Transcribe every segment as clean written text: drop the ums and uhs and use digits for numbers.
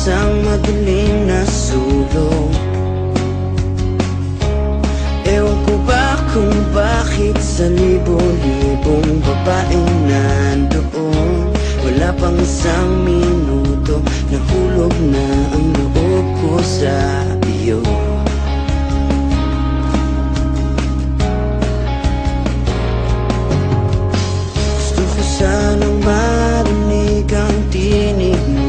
isang madilim na sulok. Ewan ko ba kung bakit sa libo-libong babaeng nandoon, wala pang isang minuto, nahulog na ang loob ko sa iyo. Gusto ko sanang marinig ang tinig mo,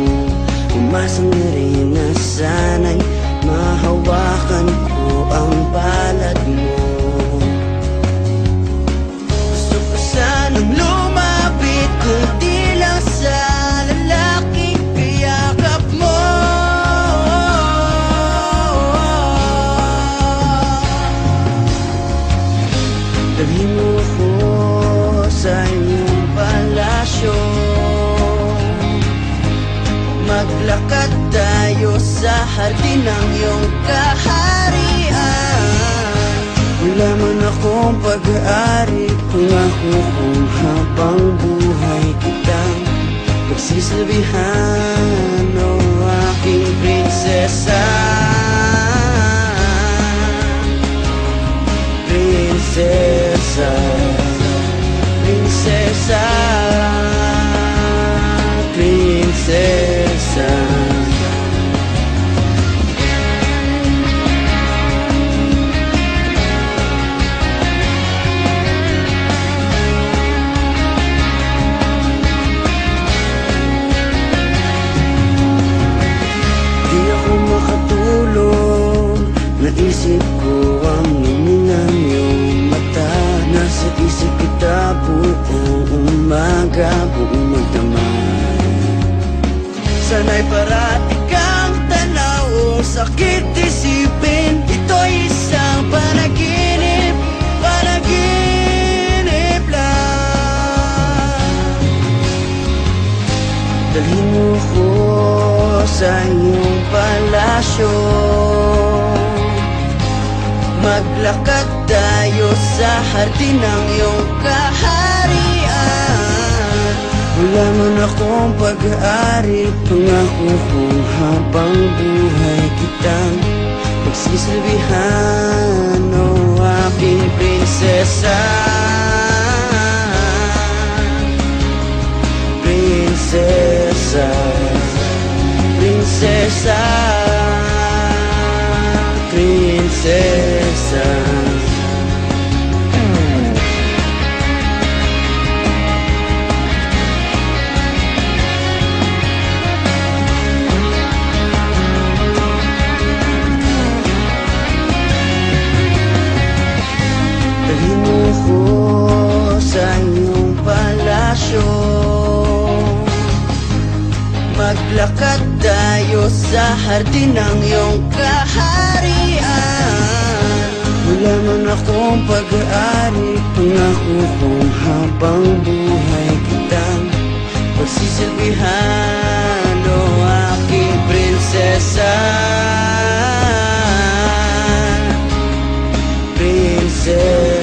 umasang na rin na sana'y mahawakan ko ang palad mo. Gusto ko sanang lumapit kung di lang sa lalaking kayakap mo. Dalhin mo ako sa iyong palasyo, maglakad tayo sa hardin ng iyong kaharian. Wala man akong pag-aari, pangako kung habang buhay kitang pagsisilbihan, o aking prinsesa. Prinsesa, prinsesa, prinsesa. Di ako makatulog, naisip ko ang ng iyong mata. Nasa isip kita buong umaga, buong magdamay. Sana'y parati kang tanaw, sakit isipin, ito'y isang panaginip, panaginip lang. Dalhin mo ko sa iyong palasyo, maglakad tayo sa hardin ng iyong kaharian. Wala man akong pag-aari, pangako kung habang buhay kitang pagsisilbihan, o aking prinsesa. Prinsesa, prinsesa, prinsesa. Dalhin mo ko sa iyong palasyo, maglakad tayo sa hardin ng iyong kaharian. Wala man akong pag-aari, pangako kung habang buhay kitang pagsisilbihan, o aking prinsesa. Prinsesa.